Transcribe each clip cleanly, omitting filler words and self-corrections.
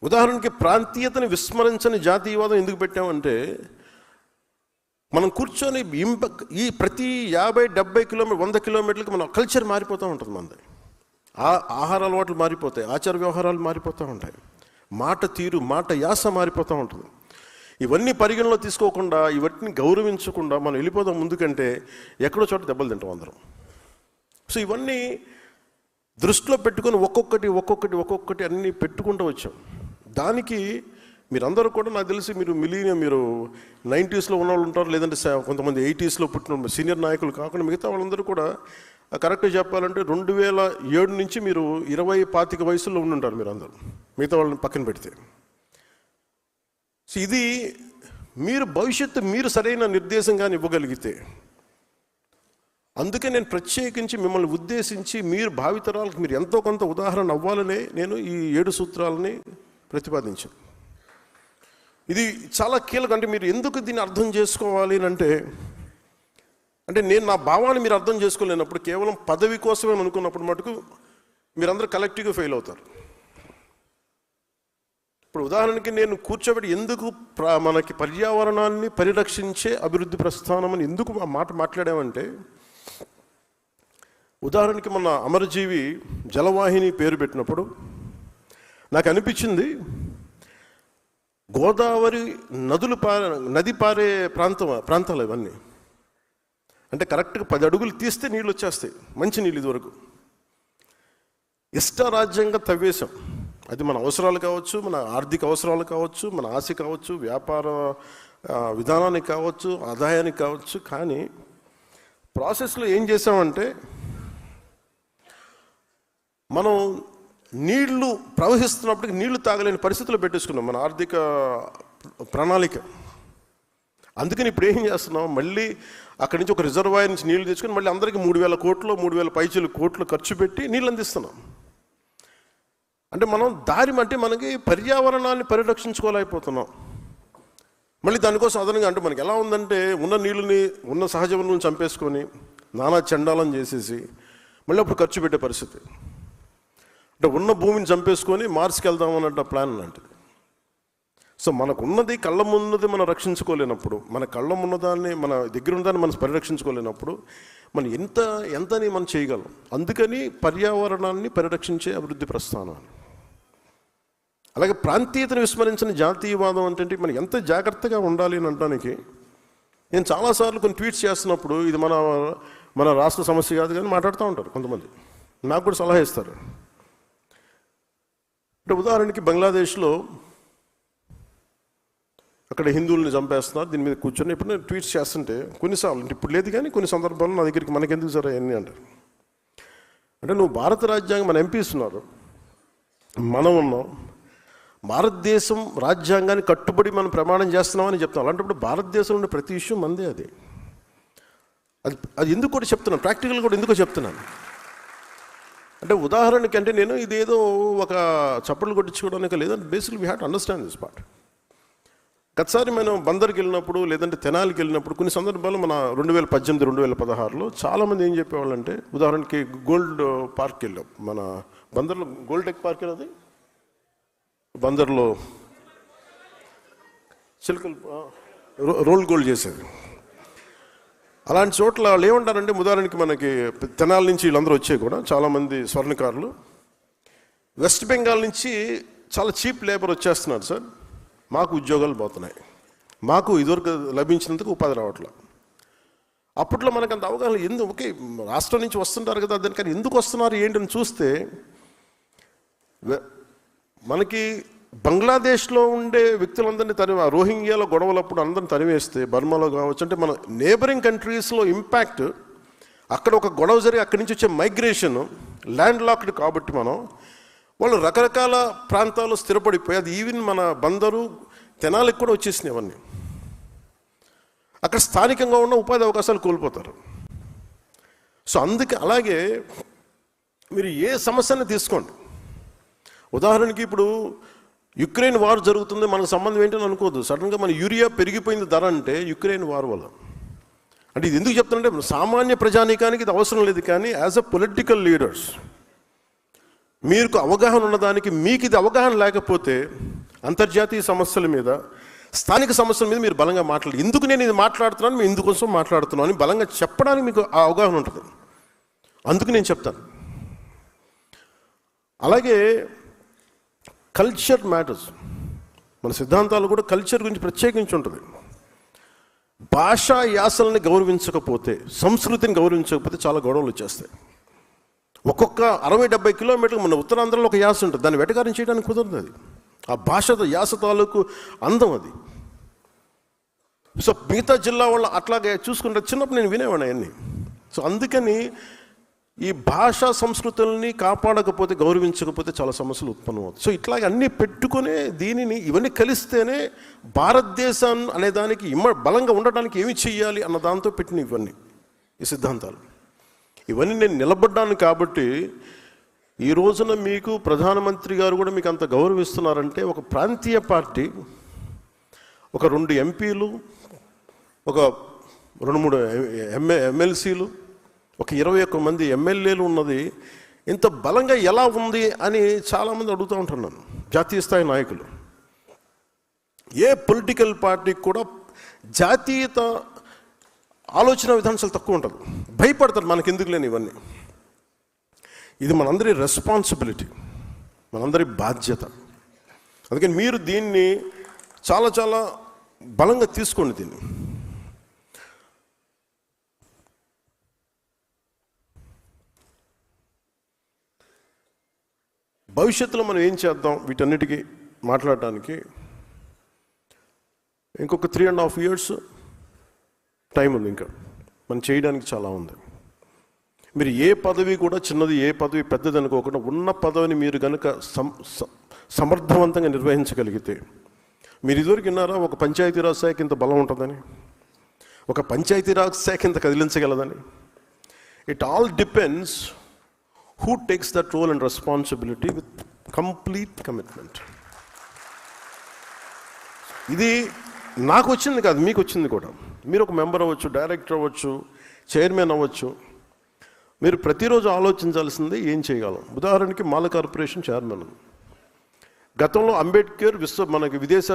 ఉదాహరణకి ప్రాంతీయతని విస్మరించని జాతీయవాదం ఎందుకు పెట్టామంటే, మనం కూర్చొని ఈ ప్రతి 50-70 కిలోమీటర్ 100 కిలోమీటర్లకి మన కల్చర్ మారిపోతూ ఉంటుంది. మనది ఆహార అలవాట్లు మారిపోతాయి, ఆచార వ్యవహారాలు మారిపోతూ ఉంటాయి, మాట తీరు మాట యాస మారిపోతూ ఉంటుంది. ఇవన్నీ పరిగణలో తీసుకోకుండా, ఇవన్నీ గౌరవించకుండా మనం వెళ్ళిపోదాం ముందుకంటే ఎక్కడో చోట దెబ్బలు తింటాం అందరం. సో ఇవన్నీ దృష్టిలో పెట్టుకొని ఒక్కొక్కటి అన్నీ పెట్టుకుంటూ వచ్చాం. దానికి మీరందరూ కూడా నాకు తెలిసి మీరు మీరు 90s ఉన్న వాళ్ళు ఉంటారు, లేదంటే కొంతమంది 80s పుట్టిన సీనియర్ నాయకులు కాకుండా మిగతా వాళ్ళందరూ కూడా కరెక్ట్గా చెప్పాలంటే 2007 నుంచి మీరు 20-25 వయసులో ఉండుంటారు మీరు అందరూ, మిగతా వాళ్ళని పక్కన పెడితే. సో ఇది మీరు భవిష్యత్తు మీరు సరైన నిర్దేశంగానే ఇవ్వగలిగితే, అందుకే నేను ప్రత్యేకించి మిమ్మల్ని ఉద్దేశించి మీరు భావితరాలకు మీరు ఎంతో కొంత ఉదాహరణ అవ్వాలనే నేను ఈ 7 సూత్రాలని ప్రతిపాదించాను. ఇది చాలా కీలకం. అంటే మీరు ఎందుకు దీన్ని అర్థం చేసుకోవాలి అంటే నేను నా భావాన్ని మీరు అర్థం చేసుకోలేనప్పుడు, కేవలం పదవి కోసమే అనుకున్నప్పుడు మటుకు మీరందరూ కలెక్టివ్గా ఫెయిల్ అవుతారు. ఇప్పుడు ఉదాహరణకి నేను కూర్చోబెట్టి ఎందుకు మనకి పర్యావరణాన్ని పరిరక్షించే అభివృద్ధి ప్రస్థానం అని ఎందుకు ఆ మాట మాట్లాడామంటే, ఉదాహరణకి మన అమరజీవి జలవాహిని పేరు పెట్టినప్పుడు నాకు అనిపించింది, గోదావరి నది పారే ప్రాంతాలు ఇవన్నీ. అంటే కరెక్ట్గా 10 అడుగులు తీస్తే నీళ్ళు వచ్చేస్తాయి, మంచి నీళ్ళు. ఇదివరకు ఇష్టారాజ్యంగా తవ్వేశాం. అది మన అవసరాలు కావచ్చు, మన ఆర్థిక అవసరాలు కావచ్చు, మన ఆశ కావచ్చు, వ్యాపార విధానానికి కావచ్చు, ఆదాయానికి కావచ్చు. కానీ ప్రాసెస్లో ఏం చేసామంటే, మనం నీళ్లు ప్రవహిస్తున్నప్పటికీ నీళ్లు తాగలేని పరిస్థితులు పెట్టేసుకున్నాం మన ఆర్థిక ప్రణాళిక. అందుకని ఇప్పుడు ఏం చేస్తున్నాం, మళ్ళీ అక్కడి నుంచి ఒక రిజర్వాయర్ నుంచి నీళ్లు తెచ్చుకొని మళ్ళీ అందరికీ 3,000 కోట్లు 3,000 పైచీలు కోట్లు ఖర్చు పెట్టి నీళ్ళు అందిస్తున్నాం. అంటే మనం మనకి పర్యావరణాన్ని పరిరక్షించుకోలేకపోతున్నాం. మళ్ళీ దానికోసం అదనంగా అంటే మనకి ఎలా ఉందంటే, ఉన్న నీళ్ళని ఉన్న సహజ వనరులను చంపేసుకొని నానా చండాలం చేసేసి మళ్ళీ అప్పుడు ఖర్చు పెట్టే పరిస్థితి. అంటే ఉన్న భూమిని చంపేసుకొని మార్స్కి వెళ్దామన్నట్టు ప్లాన్ లాంటిది. సో మనకున్నది కళ్ళ ముందుది మనం రక్షించుకోలేనప్పుడు, మన కళ్ళ ఉన్నదాన్ని మన దగ్గర ఉన్నదాన్ని మనం పరిరక్షించుకోలేనప్పుడు మనం ఎంతని మనం చేయగలం. అందుకని పర్యావరణాన్ని పరిరక్షించే అభివృద్ధి ప్రస్థానం. అలాగే ప్రాంతీయతను విస్మరించిన జాతీయవాదం అంటే మనం ఎంత జాగ్రత్తగా ఉండాలి అని అనడానికి, నేను చాలాసార్లు కొన్ని ట్వీట్స్ చేస్తున్నప్పుడు ఇది మన రాష్ట్ర సమస్య కాదు కానీ మాట్లాడుతూ ఉంటారు కొంతమంది, నాకు కూడా సలహా ఇస్తారు. అంటే ఉదాహరణకి బంగ్లాదేశ్లో అక్కడ హిందువుల్ని చంపేస్తున్నారు, దీని మీద కూర్చొని ఇప్పుడు నేను ట్వీట్స్ చేస్తుంటే కొన్నిసార్లు, అంటే ఇప్పుడు లేదు కానీ కొన్ని సందర్భాల్లో నా దగ్గరికి మనకెందుకు సరే అన్నీ అంటారు. అంటే నువ్వు భారత రాజ్యాంగం, మన ఎంపీస్ ఉన్నారు, మనం ఉన్నాం, భారతదేశం రాజ్యాంగాన్ని కట్టుబడి మనం ప్రమాణం చేస్తున్నామని చెప్తాం. అలాంటప్పుడు భారతదేశంలో ఉండే ప్రతి విషయం మందే. అది ఎందుకు కూడా చెప్తున్నాను, ప్రాక్టికల్ కూడా ఎందుకో చెప్తున్నాను. అంటే ఉదాహరణకి అంటే నేను ఇదేదో ఒక చప్పట్లు కొట్టించుకోవడానికి లేదంటే basically we have to understand this part. గతసారి మనం బందర్కి వెళ్ళినప్పుడు లేదంటే తెనాలికి వెళ్ళినప్పుడు కొన్ని సందర్భాల్లో మన 2018-2016లో చాలామంది ఏం చెప్పేవాళ్ళు అంటే, ఉదాహరణకి గోల్డ్ పార్క్ వెళ్ళాం, మన బందర్లో గోల్డ్ టెక్ పార్క్ అది బందర్లో చిలకలు రోల్ గోల్డ్ చేసేది. అలాంటి చోట్ల వాళ్ళు ఏమంటారంటే, ఉదాహరణకి మనకి తెనాల నుంచి వీళ్ళందరూ వచ్చాయి కూడా చాలామంది స్వర్ణకారులు, వెస్ట్ బెంగాల్ నుంచి చాలా చీప్ లేబర్ వచ్చేస్తున్నారు సార్, మాకు ఉద్యోగాలు పోతున్నాయి, మాకు ఇదివరకు లభించినందుకు ఉపాధి రావట్లేదు. అప్పట్లో మనకు అంత అవగాహన ఓకే రాష్ట్రం నుంచి వస్తుంటారు కదా దాని, కానీ ఎందుకు వస్తున్నారు ఏంటని చూస్తే మనకి బంగ్లాదేశ్లో ఉండే వ్యక్తులందరినీ రోహింగ్యాలో గొడవలప్పుడు అందరిని తరివేస్తే, బర్మాలో కావచ్చు, అంటే మన నేబరింగ్ కంట్రీస్లో ఇంపాక్ట్, అక్కడ ఒక గొడవ జరిగి అక్కడి నుంచి వచ్చే మైగ్రేషన్ ల్యాండ్ లాక్డ్ కాబట్టి వాళ్ళు రకరకాల ప్రాంతాల్లో స్థిరపడిపోయి, అది ఈవెన్ మన బందరు తెనాలికి కూడా వచ్చేసినాయి అవన్నీ. అక్కడ స్థానికంగా ఉన్న ఉపాధి అవకాశాలు కోల్పోతారు. సో అందుకే అలాగే మీరు ఏ సమస్యని తీసుకోండి, ఉదాహరణకి ఇప్పుడు యుక్రెయిన్ వార్ జరుగుతుంది, మనకు సంబంధం ఏంటని అనుకోవద్దు. సడన్గా మన యూరియా పెరిగిపోయింది ధర అంటే యుక్రెయిన్ వార్ వల్ల. అంటే ఇది ఎందుకు చెప్తానంటే, సామాన్య ప్రజానీకానికి ఇది అవసరం లేదు, కానీ యాజ్ అ పొలిటికల్ లీడర్స్ మీకు అవగాహన ఉన్నదానికి, మీకు ఇది అవగాహన లేకపోతే అంతర్జాతీయ సమస్యల మీద, స్థానిక సమస్యల మీద మీరు బలంగా మాట్లాడాలి. ఎందుకు నేను ఇది మాట్లాడుతున్నాను, మేము ఇందుకోసం మాట్లాడుతున్నాను అని బలంగా చెప్పడానికి మీకు ఆ అవగాహన ఉంటుంది. అందుకు నేను చెప్తాను. అలాగే కల్చర్ మ్యాటర్స్. మన సిద్ధాంతాలు కూడా కల్చర్ గురించి ప్రత్యేకించి ఉంటుంది. భాషా యాసల్ని గౌరవించకపోతే, సంస్కృతిని గౌరవించకపోతే చాలా గొడవలు వచ్చేస్తాయి. ఒక్కొక్క 60-70 కిలోమీటర్లు మన ఉత్తరాంధ్రలో ఒక యాస ఉంటుంది, దాన్ని వెటకారం చేయడానికి కుదరదు. అది ఆ భాషతో యాస తాలూకు అందం అది. సో మిగతా జిల్లా వాళ్ళు అట్లాగే చూసుకుంటే చిన్నప్పుడు నేను వినేవాడిని అవన్నీ. సో అందుకని ఈ భాషా సంస్కృతుల్ని కాపాడకపోతే, గౌరవించకపోతే చాలా సమస్యలు ఉత్పన్నమవుతాయి. సో ఇట్లాగే అన్నీ పెట్టుకునే ఇవన్నీ కలిస్తేనే భారతదేశం అనే దానికి బలంగా ఉండడానికి ఏమి చెయ్యాలి అన్న దాంతో పెట్టిన ఇవన్నీ ఈ సిద్ధాంతాలు. ఇవన్నీ నేను నిలబడ్డాను కాబట్టి ఈ రోజున మీకు ప్రధానమంత్రి గారు కూడా మీకు అంత గౌరవిస్తున్నారంటే, ఒక ప్రాంతీయ పార్టీ, ఒక 2 ఎంపీలు, ఒక 2-3 ఎమ్మెల్సీలు, ఒక 21 మంది ఎమ్మెల్యేలు ఉన్నది ఇంత బలంగా ఎలా ఉంది అని చాలామంది అడుగుతూ ఉంటున్నాను. జాతీయ స్థాయి నాయకులు, ఏ పొలిటికల్ పార్టీకి కూడా జాతీయత ఆలోచన విధానం చాలా తక్కువ ఉంటుంది. భయపడతారు, మనకి ఎందుకు లేని ఇవన్నీ. ఇది మనందరి రెస్పాన్సిబిలిటీ, మనందరి బాధ్యత. అందుకని మీరు దీన్ని చాలా చాలా బలంగా తీసుకోండి. దీన్ని భవిష్యత్తులో మనం ఏం చేద్దాం వీటన్నిటికీ మాట్లాడటానికి ఇంకొక 3.5 years టైం ఉంది. ఇంకా మనం చేయడానికి చాలా ఉంది. మీరు ఏ పదవి కూడా చిన్నది, ఏ పదవి పెద్దది అనుకోకుండా ఉన్న పదవిని మీరు కనుక సమర్థవంతంగా నిర్వహించగలిగితే, మీరు ఇదివరకు విన్నారా ఒక పంచాయతీరాజ్ శాఖ ఇంత బలం ఉంటుందని, ఒక పంచాయతీరాజ్ శాఖ ఇంత కదిలించగలదని? It all depends who takes that role and responsibility with complete commitment. ఇది నాకు వచ్చింది కాదు, మీకు వచ్చింది కూడా. మీరు ఒక మెంబర్ అవ్వచ్చు, డైరెక్టర్ అవ్వచ్చు, చైర్మన్ అవ్వచ్చు. మీరు ప్రతిరోజు ఆలోచించాల్సింది ఏం చేయగలం. ఉదాహరణకి మాల కార్పొరేషన్ చైర్మన్. గతంలో అంబేద్కర్ మనకి విదేశ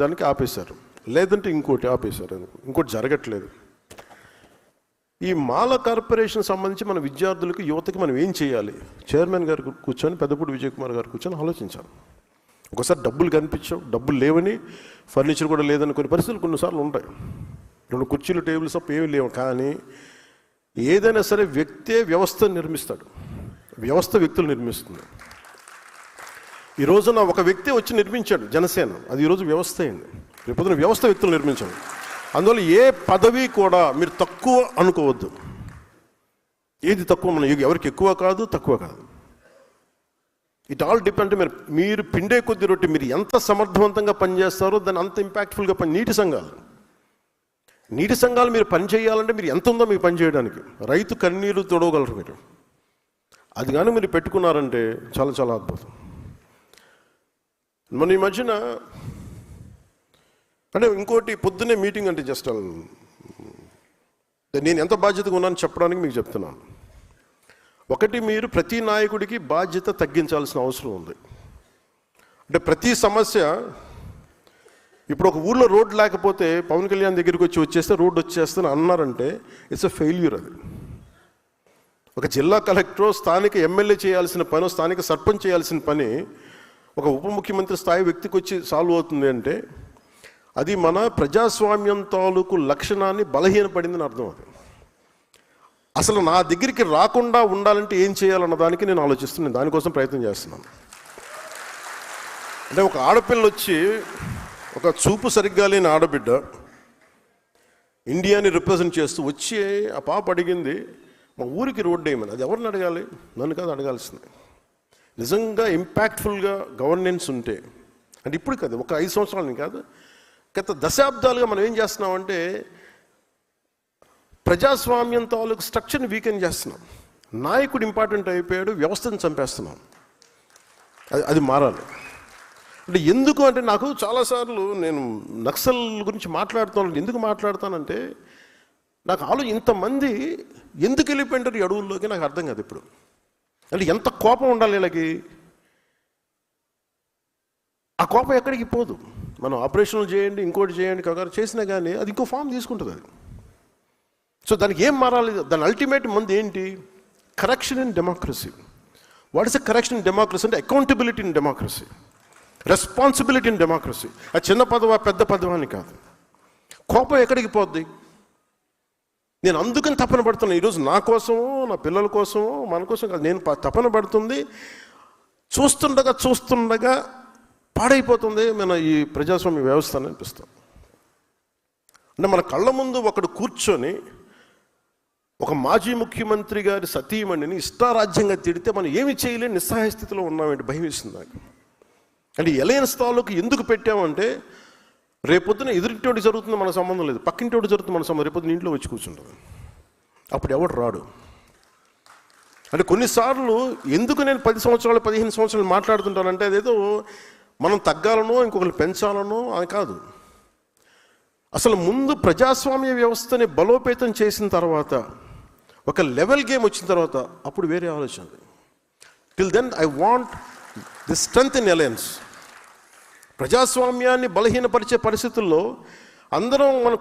దానికి ఆపేశారు, లేదంటే ఇంకోటి ఆపేశారు, ఇంకోటి జరగట్లేదు. ఈ మాల కార్పొరేషన్ సంబంధించి మన విద్యార్థులకి, యువతకి మనం ఏం చేయాలి? చైర్మన్ గారు కూర్చొని, పెద్దపూడి విజయ్ కుమార్ గారు కూర్చొని ఆలోచించాలి. ఒకసారి డబ్బులు కనిపించవు, డబ్బులు లేవని, ఫర్నిచర్ కూడా లేదని కొన్ని పరిస్థితులు కొన్నిసార్లు ఉంటాయి. 2 కుర్చీలు, టేబుల్స్ తప్ప ఏమీ లేవు. కానీ ఏదైనా సరే వ్యక్తే వ్యవస్థను నిర్మిస్తాడు, వ్యవస్థ వ్యక్తులు నిర్మిస్తుంది. ఈ రోజున ఒక వ్యక్తి వచ్చి నిర్మించాడు జనసేన, అది ఈరోజు వ్యవస్థ అయింది. రేపొద్దున వ్యవస్థ వ్యక్తులు నిర్మించాడు. అందువల్ల ఏ పదవి కూడా మీరు తక్కువ అనుకోవద్దు. ఏది తక్కువ, మన ఎవరికి ఎక్కువ కాదు, తక్కువ కాదు. It all depend. మీరు పిండే కొద్ది రొట్టె, మీరు ఎంత సమర్థవంతంగా పనిచేస్తారో దాన్ని అంత ఇంపాక్ట్ఫుల్గా నీటి సంఘాలు మీరు పని చేయాలంటే మీరు ఎంత ఉందో మీకు పని చేయడానికి. రైతు కన్నీరు తొడవగలరు మీరు. అది కానీ మీరు పెట్టుకున్నారంటే చాలా చాలా అద్భుతం. మన ఈ మధ్యన అంటే ఇంకోటి, పొద్దున్నే మీటింగ్ అంటే జస్ట్ నేను ఎంత బాధ్యతగా ఉన్నాను చెప్పడానికి మీకు చెప్తున్నాను. ఒకటి, మీరు ప్రతి నాయకుడికి బాధ్యత తగ్గించాల్సిన అవసరం ఉంది. అంటే ప్రతి సమస్య, ఇప్పుడు ఒక ఊళ్ళో రోడ్డు లేకపోతే పవన్ కళ్యాణ్ దగ్గరికి వచ్చేస్తే రోడ్డు వచ్చేస్తే అన్నారంటే ఇట్స్ ఎ ఫెయిల్యూర్. అది ఒక జిల్లా కలెక్టర్, స్థానిక ఎమ్మెల్యే చేయాల్సిన పని, స్థానిక సర్పంచ్ చేయాల్సిన పని ఒక ఉప ముఖ్యమంత్రి స్థాయి వ్యక్తికి వచ్చి సాల్వ్ అవుతుంది అంటే అది మన ప్రజాస్వామ్యం తాలూకు లక్షణాన్ని బలహీనపడిందని అర్థం. అది అసలు నా దగ్గరికి రాకుండా ఉండాలంటే ఏం చేయాలన్న దానికి నేను ఆలోచిస్తున్నాను, దానికోసం ప్రయత్నం చేస్తున్నాను. అంటే ఒక ఆడపిల్ల వచ్చి, ఒక చూపు సరిగ్గా లేని ఆడబిడ్డ ఇండియాని రిప్రజెంట్ చేస్తూ వచ్చి ఆ పాప అడిగింది, మా ఊరికి రోడ్డు వేయమని. అది ఎవరిని అడగాలి? నన్ను కాదు అడగాల్సింది. నిజంగా ఇంపాక్ట్ఫుల్గా గవర్నెన్స్ ఉంటే, అంటే ఇప్పుడు కాదు, ఒక 5 సంవత్సరాలని కాదు, గత దశాబ్దాలుగా మనం ఏం చేస్తున్నామంటే ప్రజాస్వామ్యం తాలూకు స్ట్రక్చర్ని వీకెన్ చేస్తున్నాం. నాయకుడు ఇంపార్టెంట్ అయిపోయాడు, వ్యవస్థను చంపేస్తున్నాం. అది మారాలి. అంటే ఎందుకు అంటే, నాకు చాలాసార్లు నేను నక్సల్ గురించి మాట్లాడుతాను. ఎందుకు మాట్లాడతానంటే, నాకు ఇంతమంది ఎందుకు వెళ్ళిపోయింటారు ఈ అడవుల్లోకి నాకు అర్థం కాదు ఇప్పుడు. అంటే ఎంత కోపం ఉండాలి వీళ్ళకి. ఆ కోపం ఎక్కడికి పోదు. మనం ఆపరేషన్లు చేయండి, ఇంకోటి చేయండి, కంగారు చేసినా కానీ అది ఇంకో ఫామ్ తీసుకుంటుంది అది. సో దానికి ఏం మారాలి? దాని అల్టిమేట్ మంది ఏంటి? Correction in democracy. What is the correction in democracy? అంటే accountability in democracy, responsibility in democracy. అది చిన్న పదవా పెద్ద పదవా అని కాదు. కోపం ఎక్కడికి పోద్ది? నేను అందుకని తపన పడుతున్నాను ఈరోజు, నా కోసమో నా పిల్లల కోసమో మన కోసం కాదు. నేను తపన పడుతుంది చూస్తుండగా పాడైపోతుంది మన ఈ ప్రజాస్వామ్య వ్యవస్థ అని అనిపిస్తాం. అంటే మన కళ్ళ ముందు ఒకడు కూర్చొని ఒక మాజీ ముఖ్యమంత్రి గారి సతీమణిని ఇష్టారాజ్యంగా తిడితే మనం ఏమి చేయలేని నిస్సహాయ స్థితిలో ఉన్నామంటే భయం వేస్తుంది నాకు. అంటే ఎలయన్స్ తాలూకు ఎందుకు పెట్టామంటే రేపొద్దున ఎదురింటోటి జరుగుతుంది మన సంబంధం లేదు, పక్కింటోటి జరుగుతుంది మన సంబంధం, రేపొద్దున ఇంట్లో వచ్చి కూర్చుంటుంది, అప్పుడు ఎవడు రాడు. అంటే కొన్నిసార్లు ఎందుకు నేను 10 సంవత్సరాలు 15 సంవత్సరాలు మాట్లాడుతుంటానంటే అదేదో మనం తగ్గాలనో ఇంకొకరు పెంచాలనో అని కాదు. అసలు ముందు ప్రజాస్వామ్య వ్యవస్థని బలోపేతం చేసిన తర్వాత, ఒక లెవెల్ గేమ్ వచ్చిన తర్వాత అప్పుడు వేరే ఆలోచన. Till then I want the strength in alliance. ప్రజాస్వామ్యాన్ని బలహీనపరిచే పరిస్థితుల్లో అందరం మన